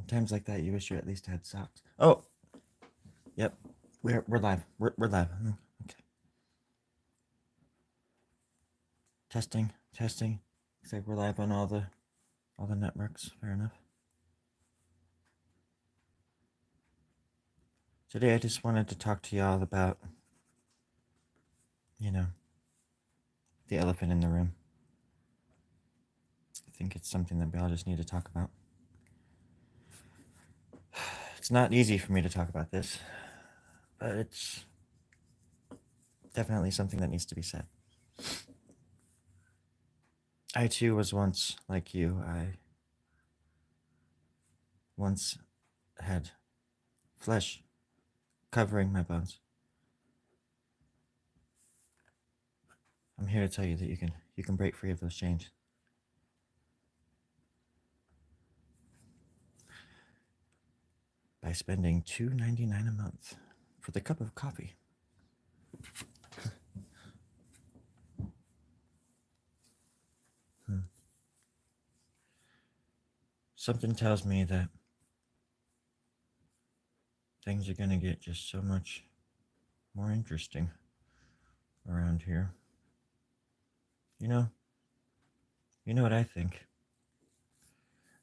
times like that, you wish you at least had socks. Oh, yep. We're live. We're live. Okay. Testing. Looks like we're live on all the networks. Fair enough. Today I just wanted to talk to y'all about, the elephant in the room. I think it's something that we all just need to talk about. It's not easy for me to talk about this, but it's definitely something that needs to be said. I too was once like you. I once had flesh covering my bones. I'm here to tell you that you can break free of those chains. By spending $2.99 a month for the cup of coffee. Something tells me that things are gonna get just so much more interesting around here. You know what I think?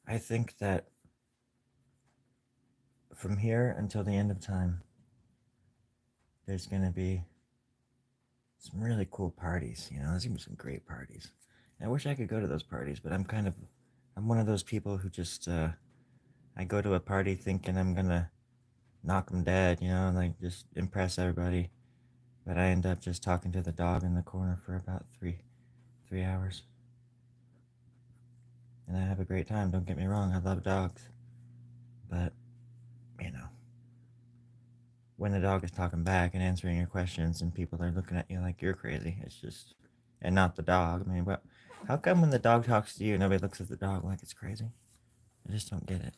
I think that from here until the end of time, there's gonna be some really cool parties. There's gonna be some great parties. And I wish I could go to those parties, but I'm one of those people who just I go to a party thinking I'm gonna knock them dead, like just impress everybody. But I end up just talking to the dog in the corner for about three hours. And I have a great time, don't get me wrong, I love dogs. But, when the dog is talking back and answering your questions and people are looking at you like you're crazy, it's just, and not the dog. I mean, how come when the dog talks to you, nobody looks at the dog like it's crazy? I just don't get it.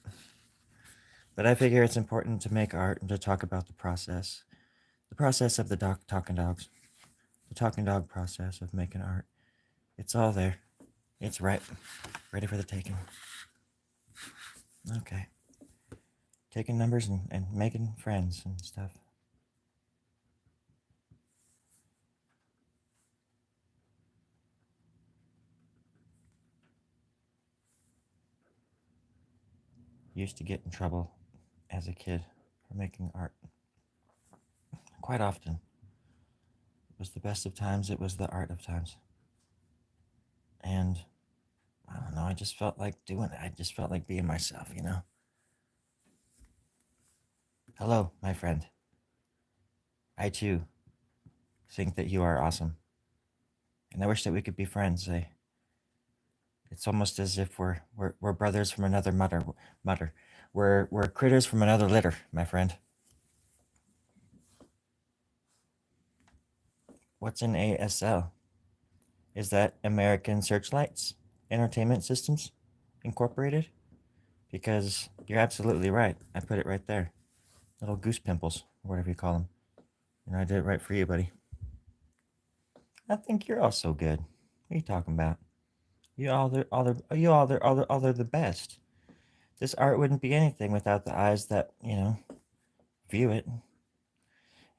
But I figure it's important to make art and to talk about the process of the talking dogs, the talking dog process of making art. It's all there. It's ready for the taking. Okay. Taking numbers and making friends and stuff. Used to get in trouble as a kid for making art. Quite often. It was the best of times, it was the art of times. And I don't know, I just felt like doing it. I just felt like being myself, Hello, my friend. I too think that you are awesome. And I wish that we could be friends. It's almost as if we're brothers from another mother. We're critters from another litter, my friend. What's an ASL? Is that American Searchlights Entertainment Systems Incorporated? Because you're absolutely right. I put it right there. Little goose pimples, or whatever you call them. I did it right for you, buddy. I think you're all so good. What are you talking about? You all are the best. This art wouldn't be anything without the eyes that, view it.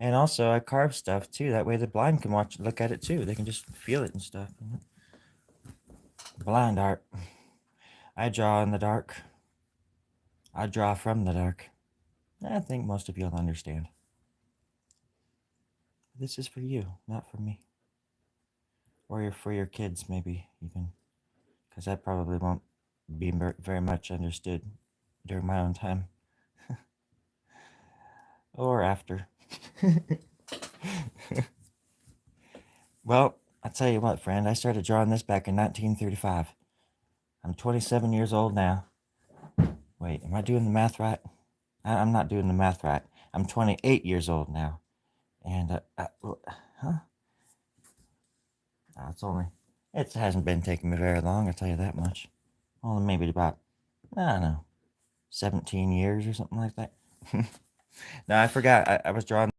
And also, I carve stuff too. That way, the blind can look at it too. They can just feel it and stuff. Blind art. I draw in the dark. I draw from the dark. I think most of you'll understand. This is for you, not for me. Or for your kids, maybe even, because that probably won't be very much understood during my own time. Or after. Well, I'll tell you what, friend, I started drawing this back in 1935. I'm 27 years old now. Wait, am I doing the math right? I'm not doing the math right. I'm 28 years old now. And, it hasn't been taking me very long, I'll tell you that much. Only maybe about, I don't know, 17 years or something like that. No, I forgot. I was drawing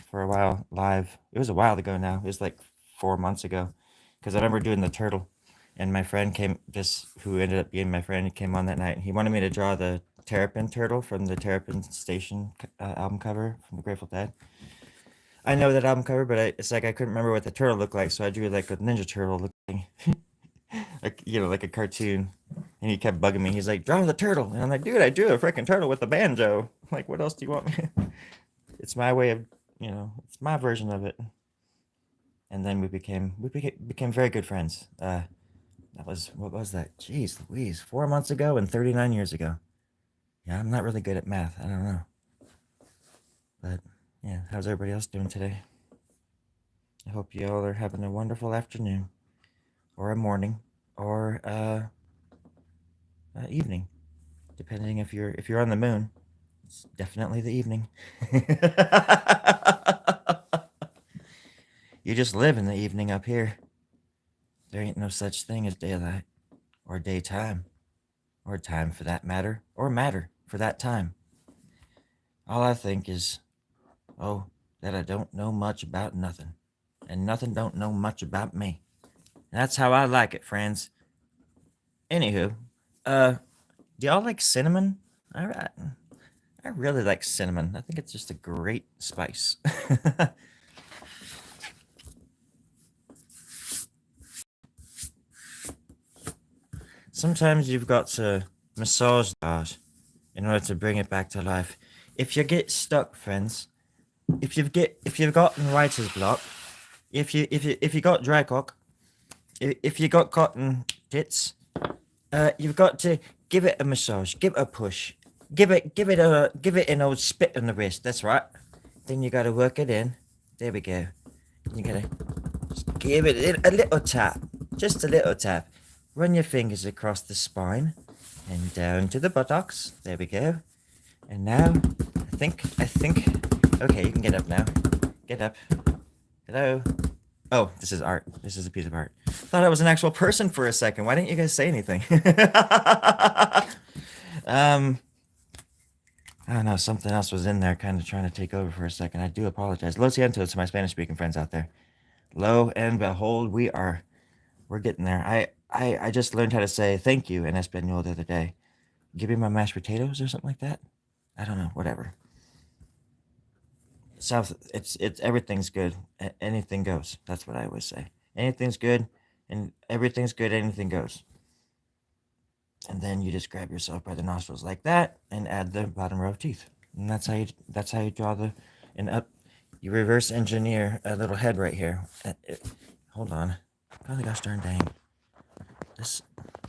for a while live. It was a while ago now. It was like 4 months ago. Because I remember doing the turtle. And my friend who ended up being my friend, came on that night. He wanted me to draw the Terrapin Turtle from the Terrapin Station album cover from the Grateful Dead. I know that album cover, but it's like I couldn't remember what the turtle looked like, so I drew like a Ninja Turtle looking, like like a cartoon. And he kept bugging me. He's like, "Draw the turtle," and I'm like, "Dude, I drew a freaking turtle with a banjo. Like, what else do you want me?" It's my way of, it's my version of it. And then we became very good friends. That was what was that? Jeez Louise, 4 months ago and 39 years ago. Yeah, I'm not really good at math. I don't know. But yeah, how's everybody else doing today? I hope you all are having a wonderful afternoon, or a morning, or evening, depending if you're on the moon. It's definitely the evening. You just live in the evening up here. There ain't no such thing as daylight, or daytime, or time for that matter, or matter for that time. All I think is, oh, that I don't know much about nothing, and nothing don't know much about me. That's how I like it, friends. Anywho, do y'all like cinnamon? I really like cinnamon. I think it's just a great spice. Sometimes you've got to massage art in order to bring it back to life. If you get stuck, friends, if you've gotten writer's block, if you got dry cock, if you got cotton tits, you've got to give it a massage, give it a push, give it an old spit on the wrist. That's right. Then you gotta work it in. There we go. You gotta just give it a little tap, just a little tap. Run your fingers across the spine and down to the buttocks. There we go. And now, I think. Okay, you can get up now. Get up. Hello. Oh, this is art. This is a piece of art. Thought I was an actual person for a second. Why didn't you guys say anything? I don't know. Something else was in there, kind of trying to take over for a second. I do apologize. Lo siento to my Spanish-speaking friends out there. Lo and behold, we're getting there. I just learned how to say thank you in Espanol the other day. Give me my mashed potatoes or something like that. I don't know. Whatever. South, it's everything's good. Anything goes. That's what I always say. Anything's good, and everything's good. Anything goes. And then you just grab yourself by the nostrils like that, and add the bottom row of teeth. And that's how you draw and up. You reverse engineer a little head right here. Hold on. Oh gosh darn dang.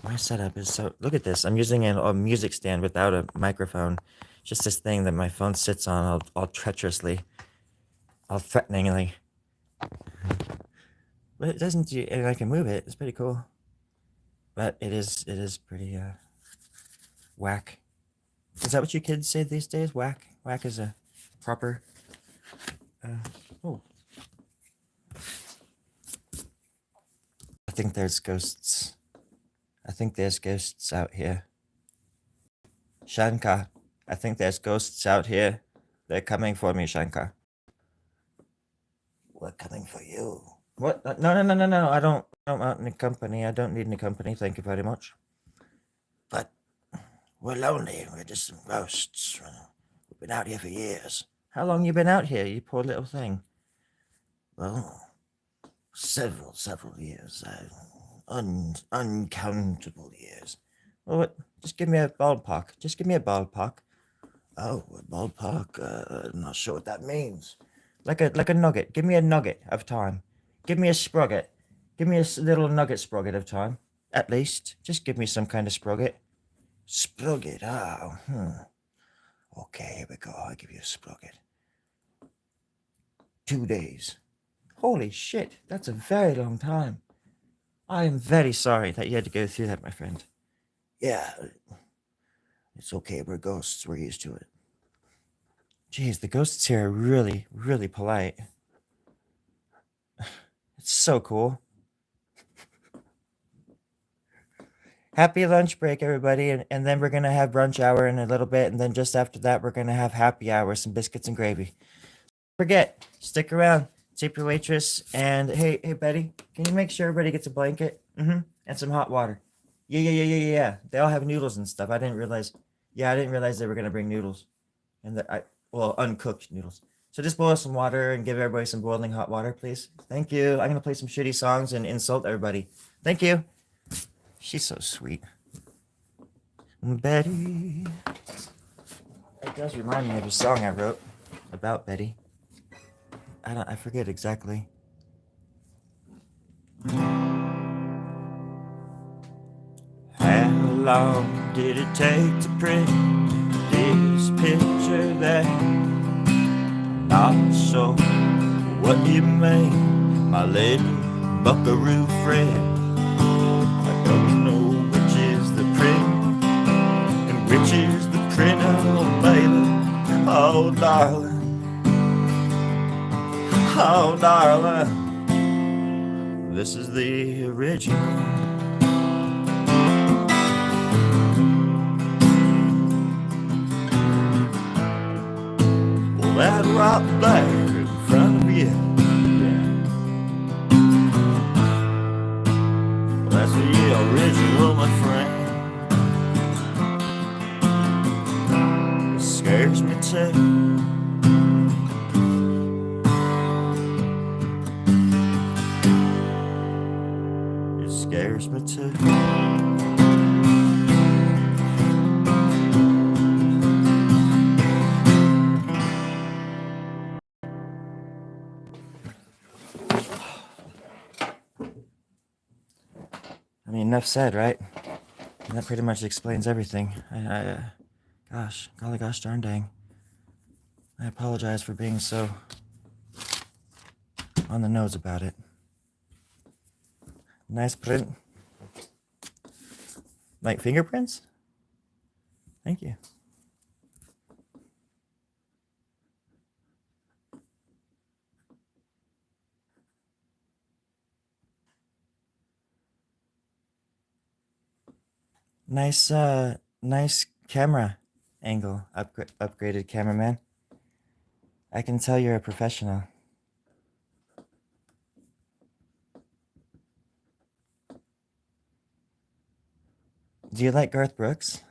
My setup is so. Look at this. I'm using a music stand without a microphone. Just this thing that my phone sits on all treacherously, all threateningly. But it doesn't. And I can move it. It's pretty cool. But it is pretty whack. Is that what you kids say these days? Whack. Whack is a proper. Oh. I think there's ghosts. I think there's ghosts out here. Shankar, I think there's ghosts out here. They're coming for me, Shankar. We're coming for you. What? No. I don't want any company. I don't need any company. Thank you very much. But we're lonely. We're just some ghosts. We've been out here for years. How long you been out here, you poor little thing? Well, several years. Uncountable years. Well, what? Just give me a ballpark. Just give me a ballpark. Oh, a ballpark. I'm not sure what that means. Like a nugget. Give me a nugget of time. Give me a sprocket. Give me a little nugget sprocket of time. At least. Just give me some kind of sprocket. Sprocket. Oh, Okay, here we go. I'll give you a sprocket. 2 days. Holy shit. That's a very long time. I am very sorry that you had to go through that, my friend. Yeah. It's okay. We're ghosts. We're used to it. Jeez, the ghosts here are really, really polite. It's so cool. Happy lunch break, everybody. And then we're going to have brunch hour in a little bit. And then just after that, we're going to have happy hour, some biscuits and gravy. Forget, stick around. Tip your waitress. And hey, Betty, can you make sure everybody gets a blanket? And some hot water. Yeah. They all have noodles and stuff. I didn't realize. Yeah, I didn't realize they were gonna bring noodles, and well, uncooked noodles. So just boil some water and give everybody some boiling hot water, please. Thank you. I'm gonna play some shitty songs and insult everybody. Thank you. She's so sweet. Betty. It does remind me of a song I wrote about Betty. I forget exactly. How long did it take to print this picture that I'm not sure what you mean, my little buckaroo friend? I don't know which is the print and which is the printer, baby. Oh, darling, oh, darling, this is the original. Well, that right there in front of you, yeah. Well, that's the original, my friend. It scares me too. It scares me too. I mean, enough said, right? And that pretty much explains everything. Gosh, golly gosh darn dang. I apologize for being so on the nose about it. Nice print. Like fingerprints? Thank you. Nice camera angle. Upgraded cameraman. I can tell you're a professional. Do you like Garth Brooks?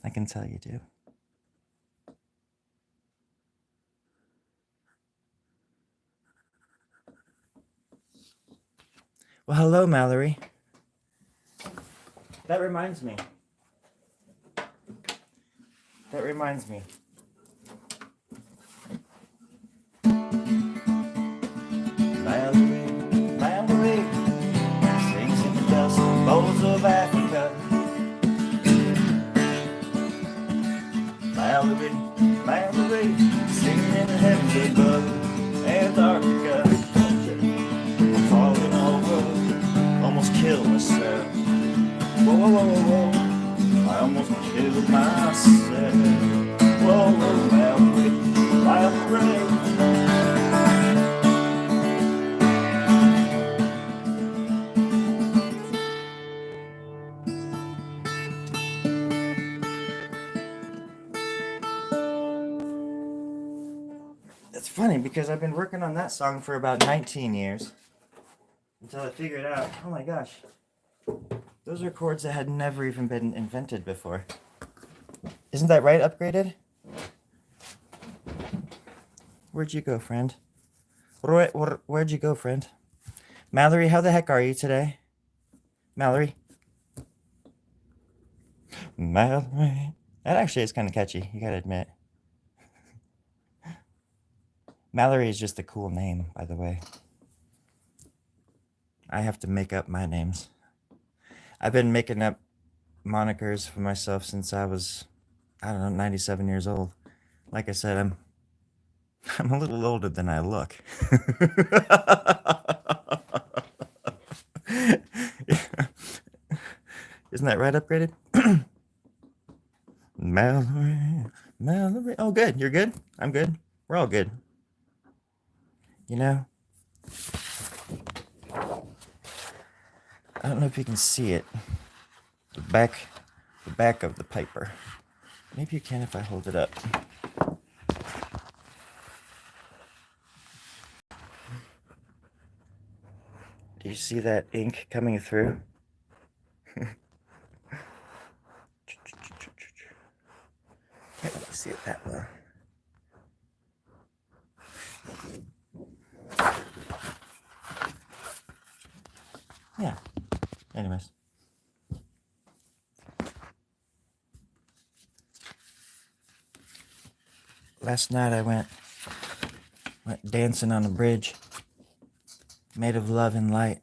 I can tell you do. Well, hello, Mallory. That reminds me. Mallory sings in the dust bowls of Africa. Mallory singing in the heavens above Antarctica. I'm falling over, almost killed myself. Whoa, I almost killed myself. Whoa, Mallory. It's funny because I've been working on that song for about 19 years until I figured out, oh my gosh, those are chords that had never even been invented before. Isn't that right, Upgraded? Where'd you go, friend? Where'd you go, friend? Mallory, how the heck are you today? Mallory? Mallory. That actually is kind of catchy, you gotta admit. Mallory is just a cool name, by the way. I have to make up my names. I've been making up monikers for myself since I was, I don't know, 97 years old. Like I said, I'm a little older than I look. Isn't that right, Upgraded? Mallory. Oh, good. You're good? I'm good. We're all good. You know, I don't know if you can see it. The back of the paper. Maybe you can if I hold it up. Do you see that ink coming through? Can't really see it that well. Yeah. Anyways. Last night I went dancing on a bridge made of love and light.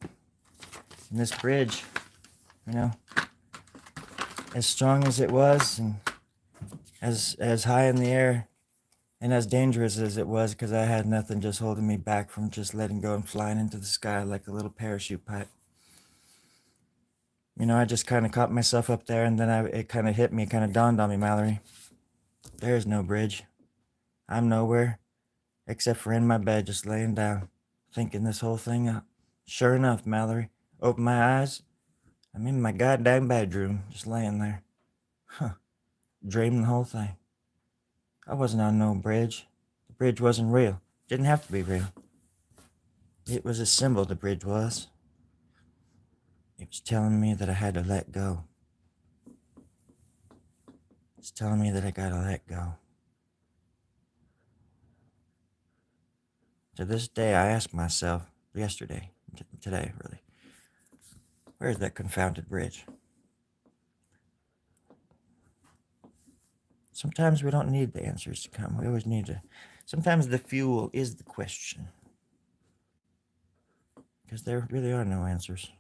And this bridge, you know, as strong as it was and as high in the air and as dangerous as it was, because I had nothing just holding me back from just letting go and flying into the sky like a little parachute pipe. You know, I just kind of caught myself up there, and then it kind of hit me, kind of dawned on me, Mallory. There is no bridge. I'm nowhere except for in my bed, just laying down, thinking this whole thing up. Sure enough, Mallory, open my eyes. I'm in my goddamn bedroom, just laying there. Huh. Dreaming the whole thing. I wasn't on no bridge. The bridge wasn't real. Didn't have to be real. It was a symbol, the bridge was. It was telling me that I had to let go. It's telling me that I gotta let go. To this day, I ask myself, today really, where's that confounded bridge? Sometimes we don't need the answers to come. We always need to. Sometimes the fuel is the question. Because there really are no answers.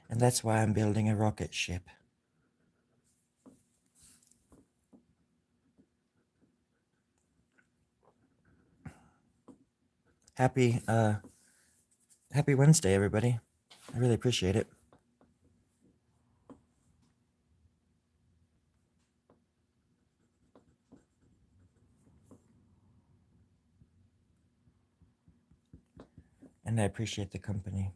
And that's why I'm building a rocket ship. Happy Wednesday, everybody. I really appreciate it. And I appreciate the company.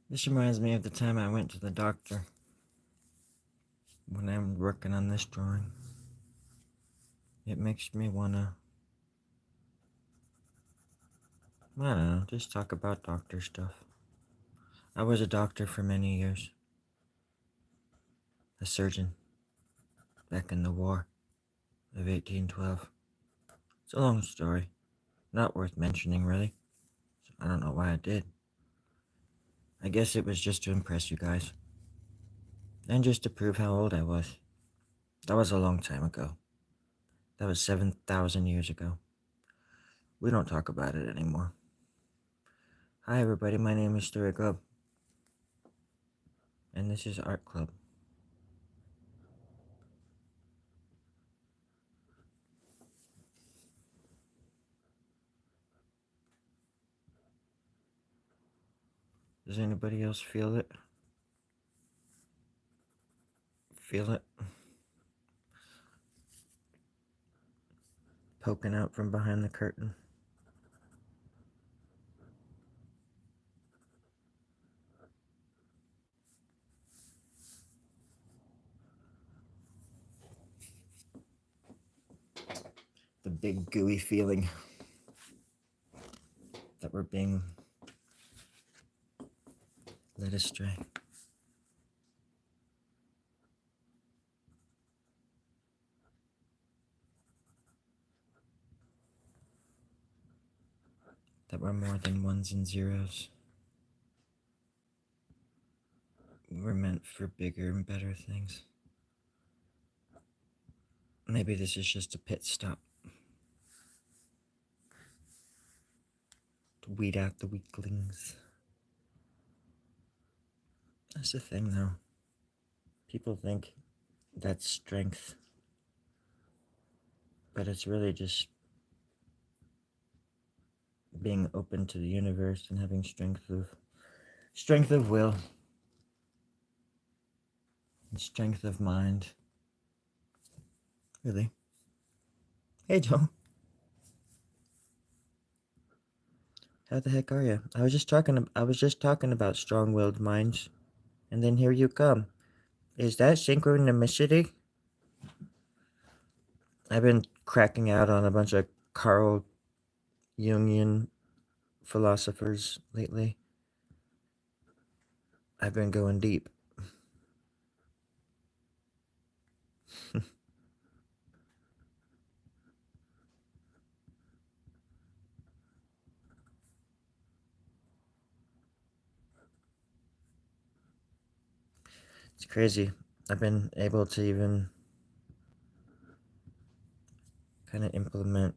This reminds me of the time I went to the doctor when I'm working on this drawing. It makes me wanna, I don't know, just talk about doctor stuff. I was a doctor for many years. A surgeon. Back in the war of 1812. It's a long story. Not worth mentioning, really. So I don't know why I did. I guess it was just to impress you guys. And just to prove how old I was. That was a long time ago. That was 7,000 years ago. We don't talk about it anymore. Hi everybody, my name is Storie Grubb, and this is ArtClub. Does anybody else feel it? Feel it? Poking out from behind the curtain. The big gooey feeling that we're being led astray. That we're more than ones and zeros. We're meant for bigger and better things. Maybe this is just a pit stop to weed out the weaklings. That's the thing, though. People think that's strength, but it's really just being open to the universe and having strength of will and strength of mind. Really. Hey, Joe. How the heck are you? I was just talking about strong-willed minds, and then here you come. Is that synchronicity? I've been cracking out on a bunch of Carl Jungian philosophers lately. I've been going deep. It's crazy. I've been able to even kind of implement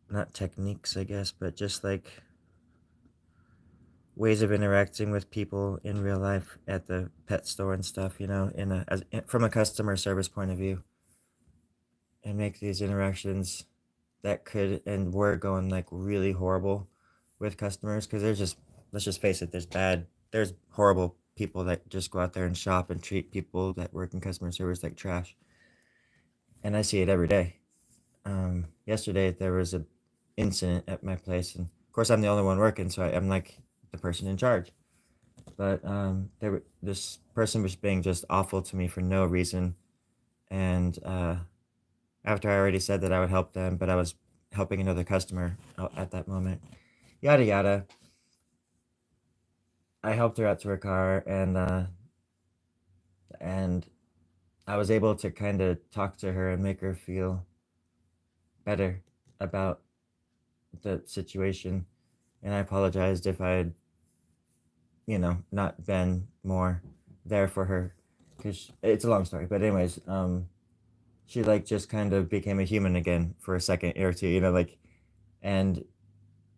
not techniques, I guess, but just like ways of interacting with people in real life at the pet store and stuff, you know, from a customer service point of view, and make these interactions that could and were going like really horrible with customers, because let's just face it, there's horrible people that just go out there and shop and treat people that work in customer service like trash, and I see it every day. Yesterday there was a incident at my place, and of course I'm the only one working, so I'm like the person in charge. But this person was being just awful to me for no reason, and after I already said that I would help them, but I was helping another customer at that moment. Yada yada. I helped her out to her car, and I was able to kind of talk to her and make her feel better about the situation. And I apologized if I had, not been more there for her, because it's a long story. But anyways, she like just kind of became a human again for a second or two, and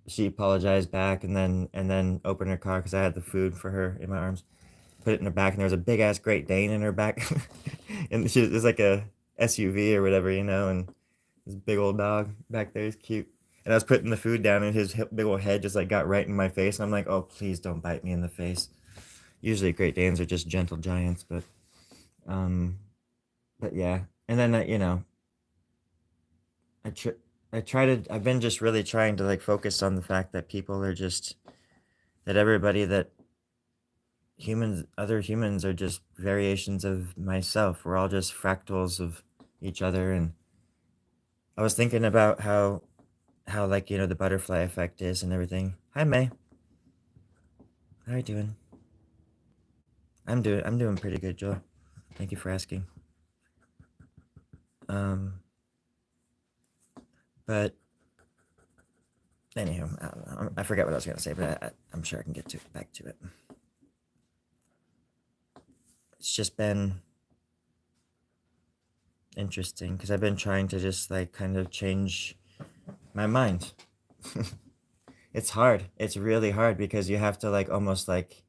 she apologized back, and then opened her car because I had the food for her in my arms, put it in her back, and there was a big ass Great Dane in her back, and she was like a SUV or whatever, and this big old dog back there is cute. And I was putting the food down, and his big old head just like got right in my face, and I'm like, oh please don't bite me in the face. Usually Great Danes are just gentle giants, um, but yeah. And then I tr- I've been just really trying to like focus on the fact that people are just that everybody that other humans are just variations of myself. We're all just fractals of each other. And I was thinking about how like, the butterfly effect is and everything. Hi May. How are you doing? I'm doing pretty good, Joel. Thank you for asking. Um but anyhow, I don't know. I forget what I was gonna say, but I'm sure I can get back to it. It's just been interesting because I've been trying to just like kind of change my mind. It's hard. It's really hard because you have to like almost like,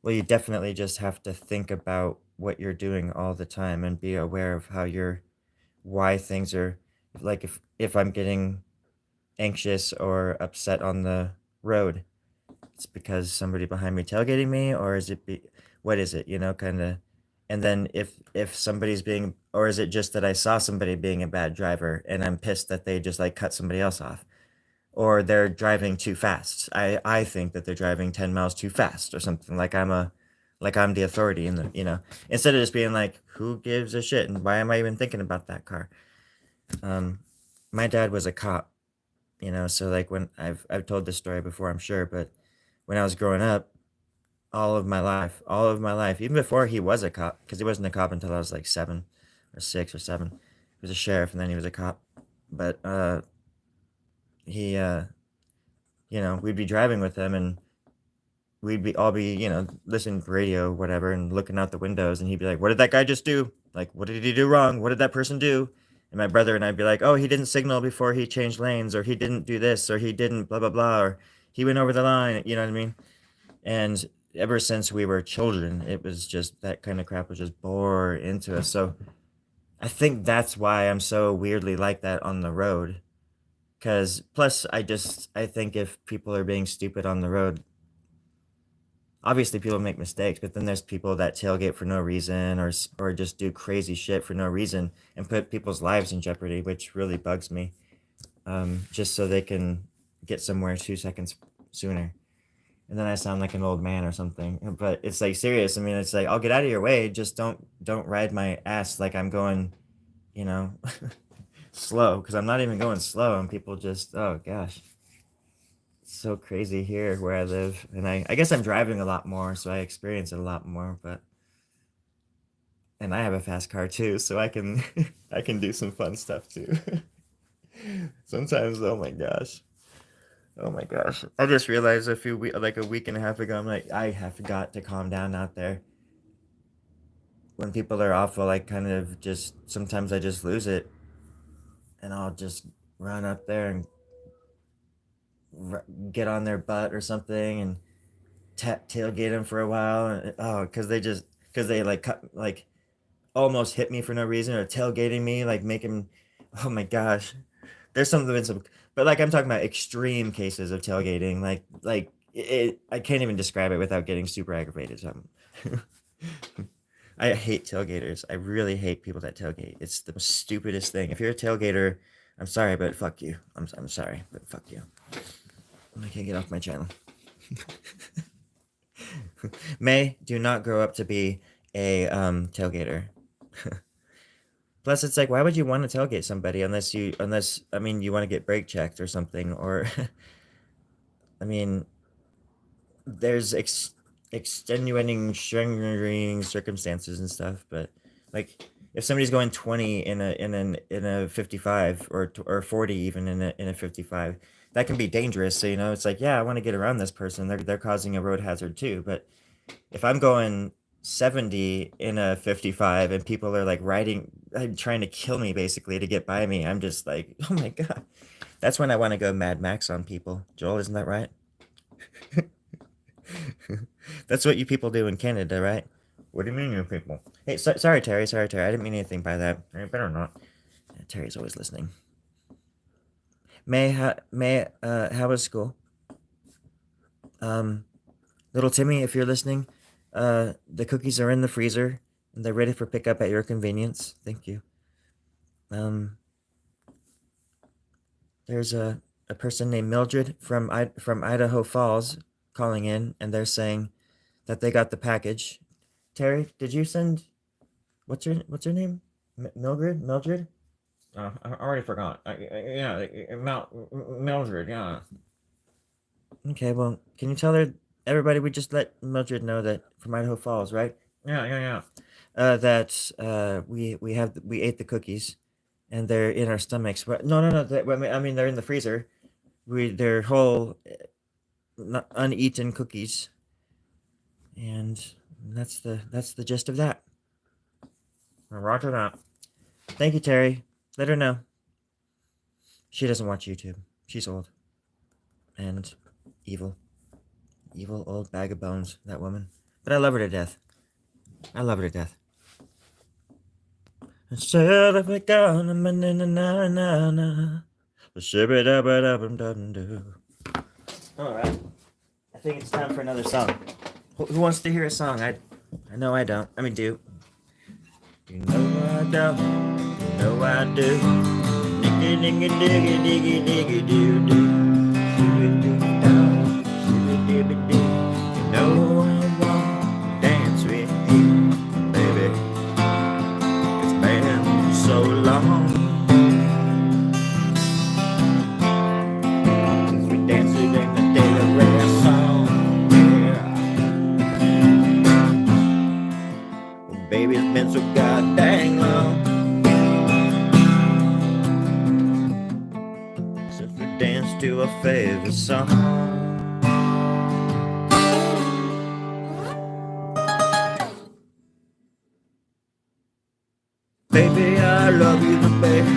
well, you definitely just have to think about what you're doing all the time and be aware of how you're, why things are like, if I'm getting anxious or upset on the road, it's because somebody behind me tailgating me, or is it what is it, kind of. And then if somebody's being, or is it just that I saw somebody being a bad driver and I'm pissed that they just like cut somebody else off, or they're driving too fast. I think that they're driving 10 miles too fast or something, like I'm the authority in the, instead of just being like, who gives a shit and why am I even thinking about that car? um my dad was a cop, so like when I've told this story before, I'm sure, but when I was growing up, all of my life, even before he was a cop, because he wasn't a cop until I was like 7 or 6 or 7. He was a sheriff and then he was a cop. But he we'd be driving with him and we'd be all be, listening to radio, whatever, and looking out the windows, and he'd be like, "What did that guy just do? Like, what did he do wrong? What did that person do?" And my brother and I'd be like, "Oh, he didn't signal before he changed lanes, or he didn't do this, or he didn't blah blah blah, or he went over the line." You know what I mean? And ever since we were children, it was just that kind of crap was just bore into us. So I think that's why I'm so weirdly like that on the road. Because plus, I think if people are being stupid on the road, obviously people make mistakes, but then there's people that tailgate for no reason, or just do crazy shit for no reason and put people's lives in jeopardy, which really bugs me. Just so they can get somewhere 2 seconds sooner. And then I sound like an old man or something. But it's like serious. I mean, it's like, I'll get out of your way. Just don't ride my ass like I'm going, you know, slow, because I'm not even going slow, and people just, oh gosh, it's so crazy here where I live, and I guess I'm driving a lot more, so I experience it a lot more. But and I have a fast car too, so I can I can do some fun stuff too. Sometimes, oh my gosh. Oh my gosh. I just realized like a week and a half ago, I'm like, I have got to calm down out there. When people are awful, I kind of just, sometimes I just lose it, and I'll just run up there and get on their butt or something and tailgate them for a while. And, oh, because they like cut, like almost hit me for no reason, or tailgating me, like making, oh my gosh. There's some, but like I'm talking about extreme cases of tailgating, I can't even describe it without getting super aggravated. So I hate tailgaters. I really hate people that tailgate. It's the stupidest thing. If you're a tailgater, I'm sorry, but fuck you. I'm sorry, but fuck you. I can't get off my channel. May, do not grow up to be a tailgater. Plus, it's like, why would you want to tailgate somebody unless I mean, you want to get brake checked or something, or I mean, there's extenuating circumstances and stuff, but like if somebody's going 20 in a 55, or 40 even in a 55, that can be dangerous. So it's like, yeah, I want to get around this person. They're causing a road hazard too. But if I'm going 70 in a 55 and people are like trying to kill me basically to get by me, I'm just like, oh my god. That's when I want to go Mad Max on people. Joel, isn't that right? That's what you people do in Canada, right? What do you mean, you people? Hey, sorry, Terry. Sorry, Terry. I didn't mean anything by that. I better not. Yeah, Terry's always listening. How was school? Um, Little Timmy, if you're listening, the cookies are in the freezer and they're ready for pickup at your convenience. Thank you. Um, there's a person named Mildred from Idaho Falls calling in, and they're saying that they got the package. Terry, did you send? What's her name? Mildred. I already forgot. Yeah, Mildred. Yeah. Okay, well, can you tell her, everybody? We just let Mildred know that from Idaho Falls, right? Yeah, yeah, yeah. That we ate the cookies, and they're in our stomachs. But no, no, no. I mean, they're in the freezer. They're whole, not uneaten cookies, and that's the gist of that. Roger that. Thank you, Terry. Let her know. She doesn't watch YouTube. She's old. And evil. Evil old bag of bones, that woman. But I love her to death. I love her to death. Instead of a gun, alright. I think it's time for another song. Who wants to hear a song? I know I don't. I mean, do. You know I don't. You know I do. Diggy diggy diggy diggy diggy doo doo. You know I want to dance with you, baby. It's been so long since we danced in the Delaware song. Yeah. Well, baby, it's been so goddamn long since we danced to a favorite song. Baby, I love you the best.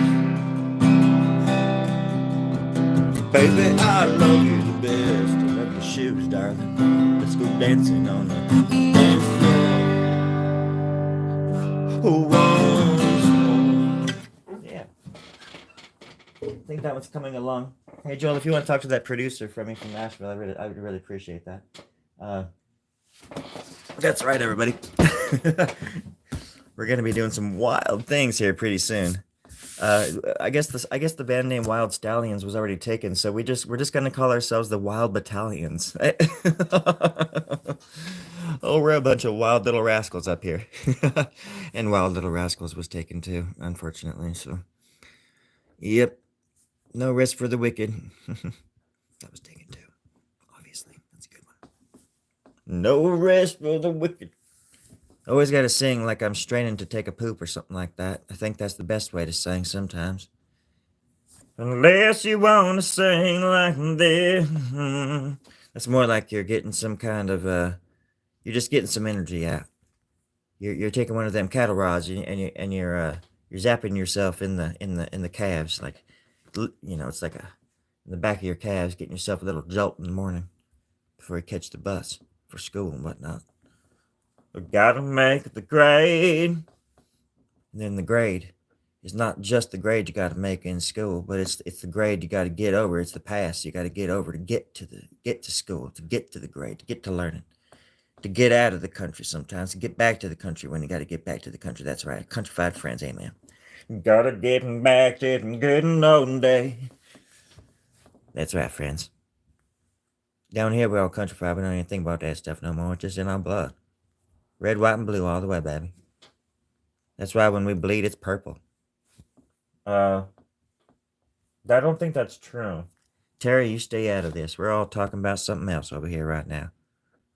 Baby, I love you the best. I love your shoes, darling. Let's go dancing on the dance floor. Once more. Yeah. I think that one's coming along. Hey, Joel, if you want to talk to that producer from me from Nashville, I would really appreciate that. That's right, everybody. We're gonna be doing some wild things here pretty soon. I guess the band name Wild Stallions was already taken, so we're just gonna call ourselves the Wild Battalions. Oh, we're a bunch of wild little rascals up here, and Wild Little Rascals was taken too, unfortunately. So, yep, no rest for the wicked. That was taken too, obviously. That's a good one. No rest for the wicked. Always got to sing like I'm straining to take a poop or something like that. I think that's the best way to sing sometimes. Unless you want to sing like this. That's more like you're getting some kind of, you're just getting some energy out. You're taking one of them cattle rods and you're zapping yourself in the calves. Like, it's like in the back of your calves, getting yourself a little jolt in the morning before you catch the bus for school and whatnot. We gotta make the grade. And then the grade is not just the grade you gotta make in school, but it's the grade you gotta get over. It's the pass you gotta get over to get to school, to get to the grade, to get to learning, to get out of the country sometimes, to get back to the country when you gotta get back to the country. That's right. Countrified friends, amen. Gotta get back to the good and old day. That's right, friends. Down here we're all countrified. We don't even think about that stuff no more. It's just in our blood. Red, white, and blue all the way, baby. That's why when we bleed, it's purple. I don't think that's true. Terry, you stay out of this. We're all talking about something else over here right now.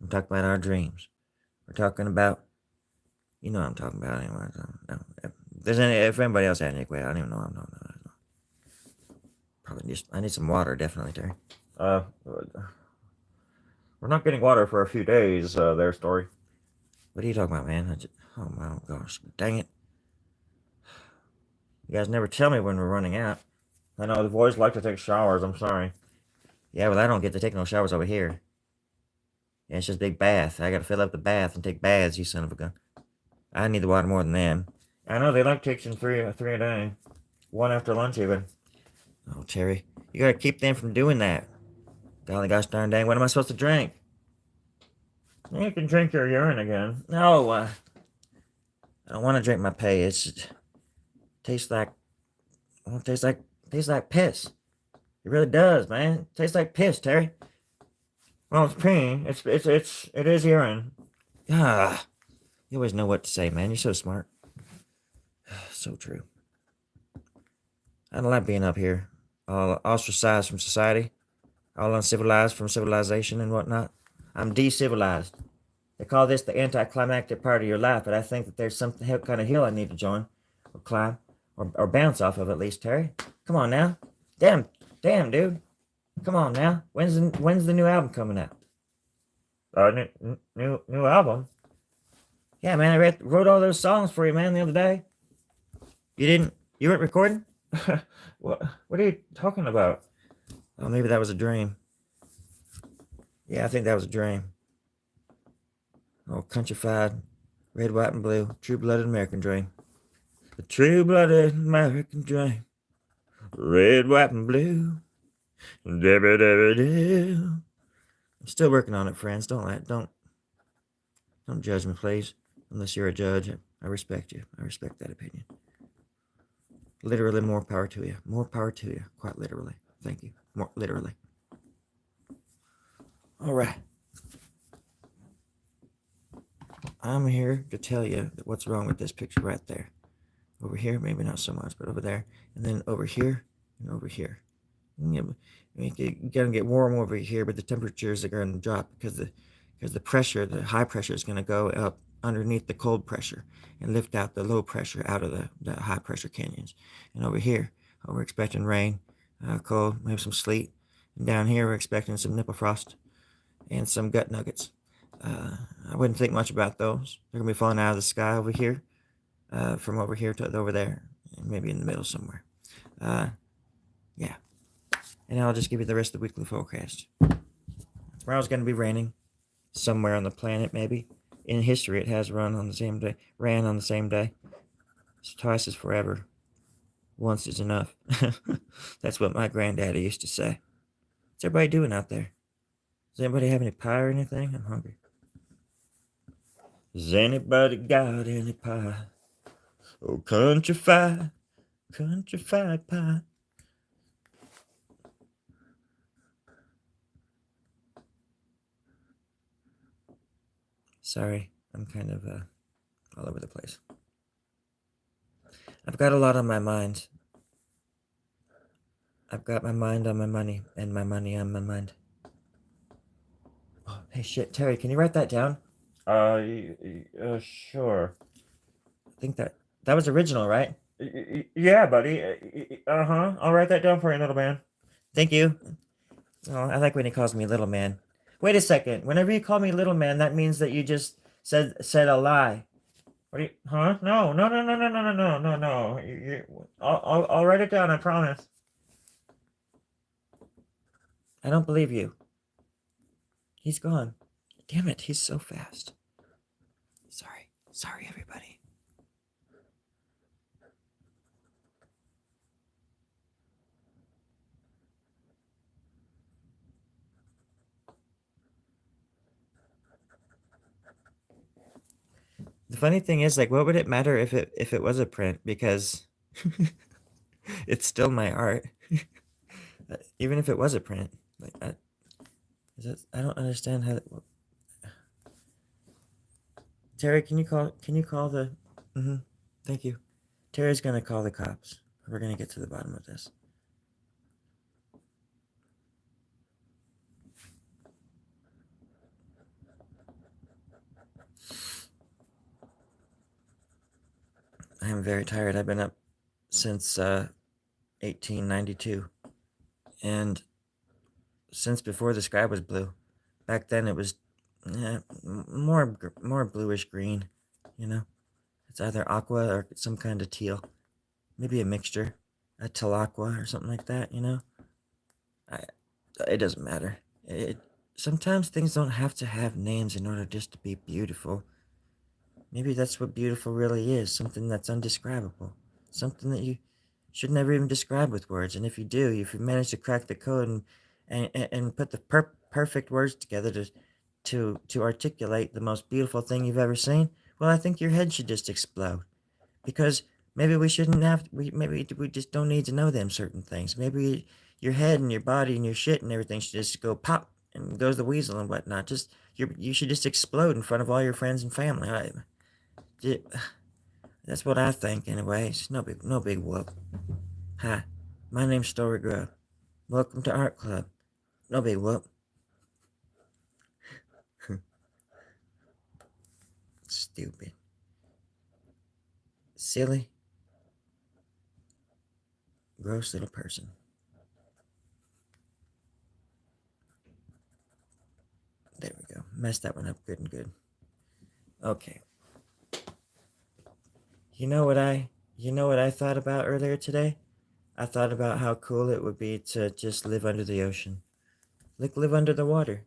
I'm talking about our dreams. We're talking about, you know what I'm talking about anyway. If anybody else had any question, I don't even know what I'm talking about. Probably I need some water, definitely, Terry. We're not getting water for a few days, there, Story. What are you talking about, man? Oh my gosh, dang it. You guys never tell me when we're running out. I know the boys like to take showers, I'm sorry. Yeah, well, I don't get to take no showers over here. Yeah, it's just a big bath. I gotta fill up the bath and take baths, you son of a gun. I need the water more than them. I know they like taking three a day. One after lunch, even. Oh, Terry, you gotta keep them from doing that. Golly gosh darn dang, what am I supposed to drink? You can drink your urine again. No, I don't want to drink my pee. It tastes like, tastes like piss. It really does, man. It tastes like piss, Terry. Well, it's pee. It is urine. Ah, you always know what to say, man. You're so smart. So true. I don't like being up here, all ostracized from society, all uncivilized from civilization and whatnot. I'm decivilized. They call this the anticlimactic part of your life, but I think that there's some kind of hill I need to join, or climb, or bounce off of at least, Terry. Come on now. Damn, dude. Come on now. When's the new album coming out? New album? Yeah, man, I wrote all those songs for you, man, the other day. You didn't You weren't recording? What are you talking about? Oh, maybe that was a dream. Yeah, I think that was a dream. Oh, countrified, red, white, and blue, true-blooded American dream. The true-blooded American dream. Red, white, and blue. I'm still working on it, friends. Don't judge me, please. Unless you're a judge, I respect you. I respect that opinion. Literally, more power to you. More power to you. Quite literally. Thank you. More literally. All right. I'm here to tell you what's wrong with this picture right there. Over here, maybe not so much, but over there, and then over here, and over here. You're gonna get warm over here, but the temperatures are gonna drop because the pressure, the high pressure, is gonna go up underneath the cold pressure and lift out the low pressure out of the high pressure canyons. And over here, we're expecting rain, cold, maybe some sleet. And down here, we're expecting some nipple frost and some gut nuggets. I wouldn't think much about those. They're gonna be falling out of the sky over here, from over here to over there, and maybe in the middle somewhere. Yeah. And I'll just give you the rest of the weekly forecast. Tomorrow's going to be raining somewhere on the planet, maybe. In history, it has ran on the same day. So twice is forever. Once is enough. That's what my granddaddy used to say. What's everybody doing out there? Does anybody have any pie or anything? I'm hungry. Has anybody got any pie? Oh, country fried pie. Sorry, I'm kind of all over the place. I've got a lot on my mind. I've got my mind on my money, and my money on my mind. Oh, hey, shit, Terry, can you write that down? Sure. I think that was original, right? Yeah, buddy. Uh-huh. I'll write that down for you, little man. Thank you. Oh, I like when he calls me little man. Wait a second. Whenever you call me little man, that means that you just said a lie. What do you? Huh? No, no, no, no, no, no, no, no, no, no. I'll write it down. I promise. I don't believe you. He's gone. Damn it, he's so fast. Sorry, everybody. The funny thing is, like, what would it matter if it was a print? Because it's still my art, even if it was a print. Like, I don't understand how. Terry, can you call the? Mm-hmm. Thank you. Terry's gonna call the cops. We're gonna get to the bottom of this. I am very tired. I've been up since 1892, and since before the sky was blue. Back then it was more bluish green. You know, it's either aqua or some kind of teal, maybe a mixture, a teal aqua or something like that. You know, it doesn't matter. Sometimes things don't have to have names in order just to be beautiful. Maybe that's what beautiful really is, something that's undescribable, something that you should never even describe with words. And if you do, if you manage to crack the code and put the perfect words together to articulate the most beautiful thing you've ever seen, well, I think your head should just explode. Because maybe we shouldn't have, maybe we just don't need to know them certain things. Maybe your head and your body and your shit and everything should just go pop and goes the weasel and whatnot. Just, you should just explode in front of all your friends and family. That's what I think, anyways. No big whoop. Hi, my name's Storie Grubb. Welcome to ArtClub. No big whoop. Stupid. Silly. Gross little person. There we go. Messed that one up good and good. Okay. You know what I You know what I thought about earlier today? I thought about how cool it would be to just live under the ocean. Like, live under the water.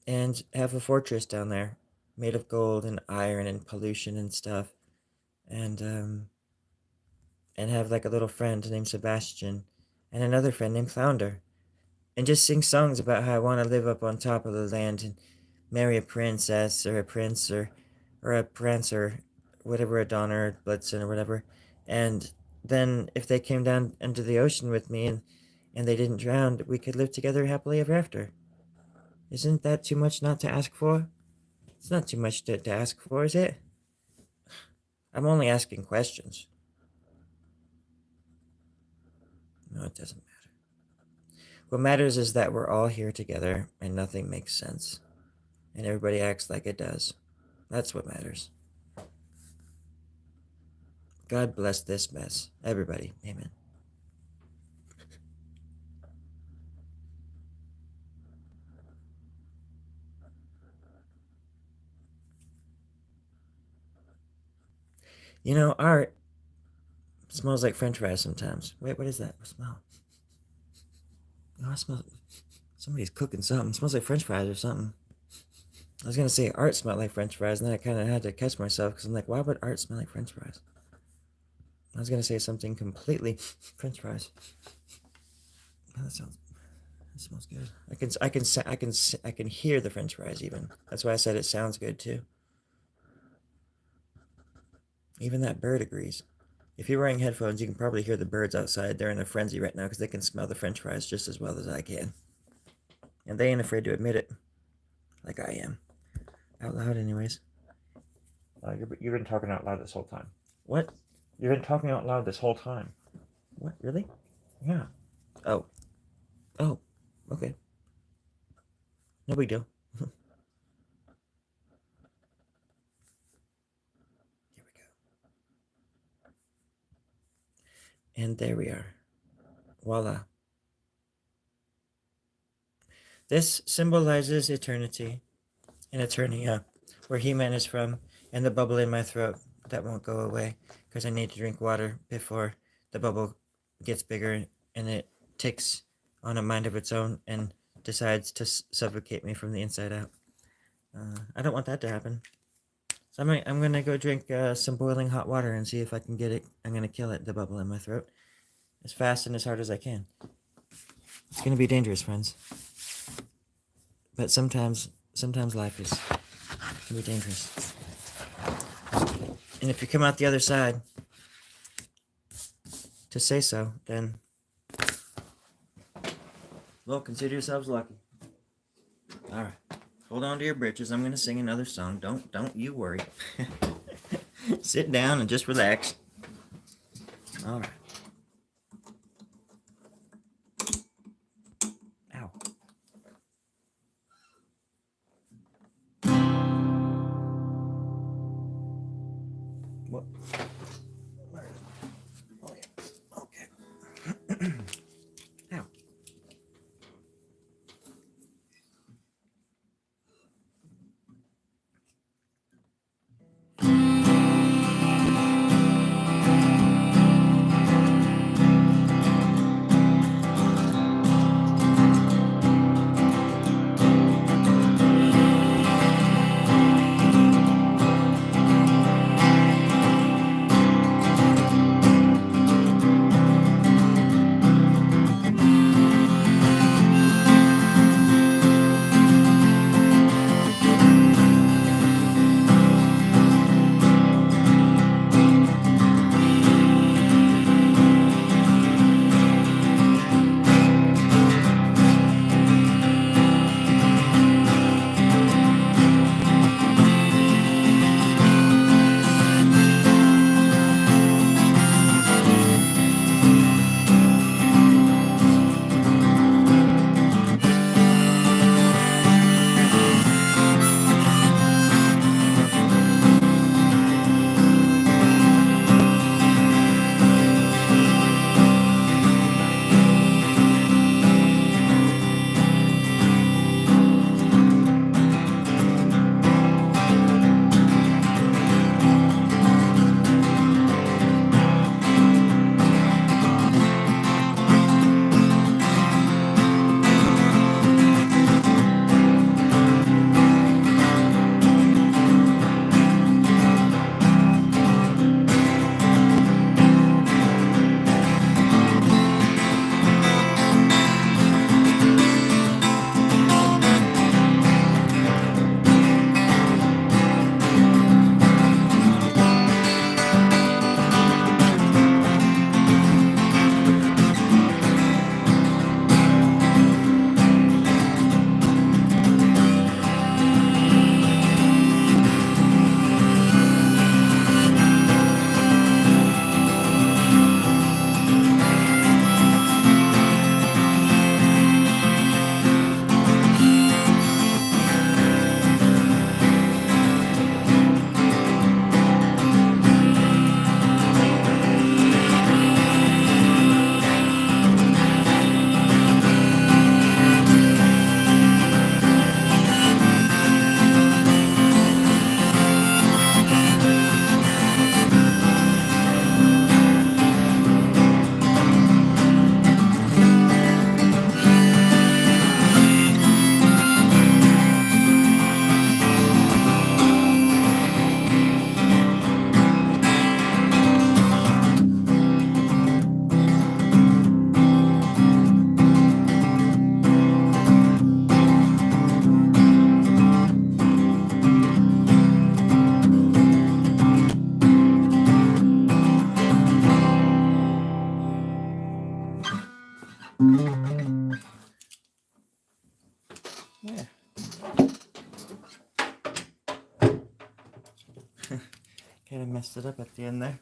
And have a fortress down there made of gold and iron and pollution and stuff. And, and have like a little friend named Sebastian and another friend named Flounder. And just sing songs about how I want to live up on top of the land and marry a princess or a prince or a prince or whatever, a Donner or Blitzen or whatever. And then if they came down into the ocean with me and they didn't drown, we could live together happily ever after. Isn't that too much not to ask for? It's not too much to ask for, is it? I'm only asking questions. No, it doesn't matter. What matters is that we're all here together and nothing makes sense. And everybody acts like it does. That's what matters. God bless this mess. Everybody. Amen. You know, art smells like french fries sometimes. Wait, what is that? What smell? Oh, I smell... Somebody's cooking something. It smells like french fries or something. I was gonna say art smelled like french fries, and then I kind of had to catch myself because I'm like, why would art smell like french fries? I was gonna say something completely french fries. Oh, that smells good. I can hear the french fries even. That's why I said it sounds good too. Even that bird agrees. If you're wearing headphones, you can probably hear the birds outside. They're in a frenzy right now because they can smell the french fries just as well as I can. And they ain't afraid to admit it. Like I am. Out loud, anyways. You've been talking out loud this whole time. What? You've been talking out loud this whole time. What? Really? Yeah. Oh. Oh. Okay. No big deal. Here we go. And there we are. Voila. This symbolizes eternity in Eternia, where He-Man is from, and the bubble in my throat that won't go away because I need to drink water before the bubble gets bigger and it ticks on a mind of its own and decides to suffocate me from the inside out. I don't want that to happen. So I'm gonna go drink some boiling hot water and see if I can get it. I'm gonna kill it, the bubble in my throat, as fast and as hard as I can. It's gonna be dangerous, friends. But sometimes life can be dangerous. And if you come out the other side to say so, then, well, consider yourselves lucky. All right. Hold on to your britches. I'm going to sing another song. Don't you worry. Sit down and just relax. All right. Ow. What? Where is it? Oh, yeah. Okay. Ow. Yeah. Kind of messed it up at the end there.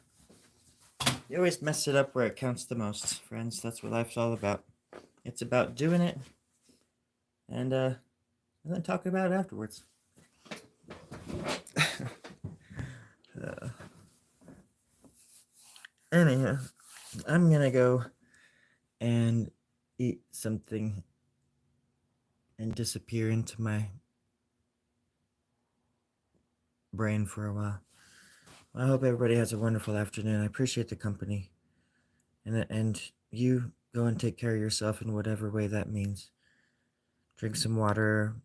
You always mess it up where it counts the most, friends. That's what life's all about. It's about doing it and then talking about it afterwards. Anyhow, I'm gonna go and eat something and disappear into my brain for a while. I hope everybody has a wonderful afternoon. I appreciate the company. And you go and take care of yourself in whatever way that means. Drink some water,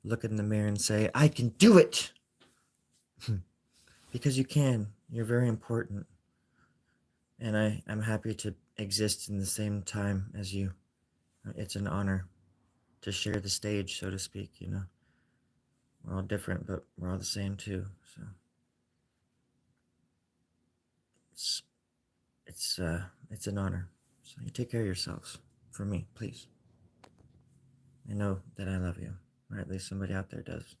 look in the mirror and say, I can do it! Because you can. You're very important. And I'm happy to exist in the same time as you. It's an honor to share the stage, so to speak, you know. We're all different, but we're all the same too. So it's an honor. So you take care of yourselves for me, please. I know that I love you, or at least somebody out there does.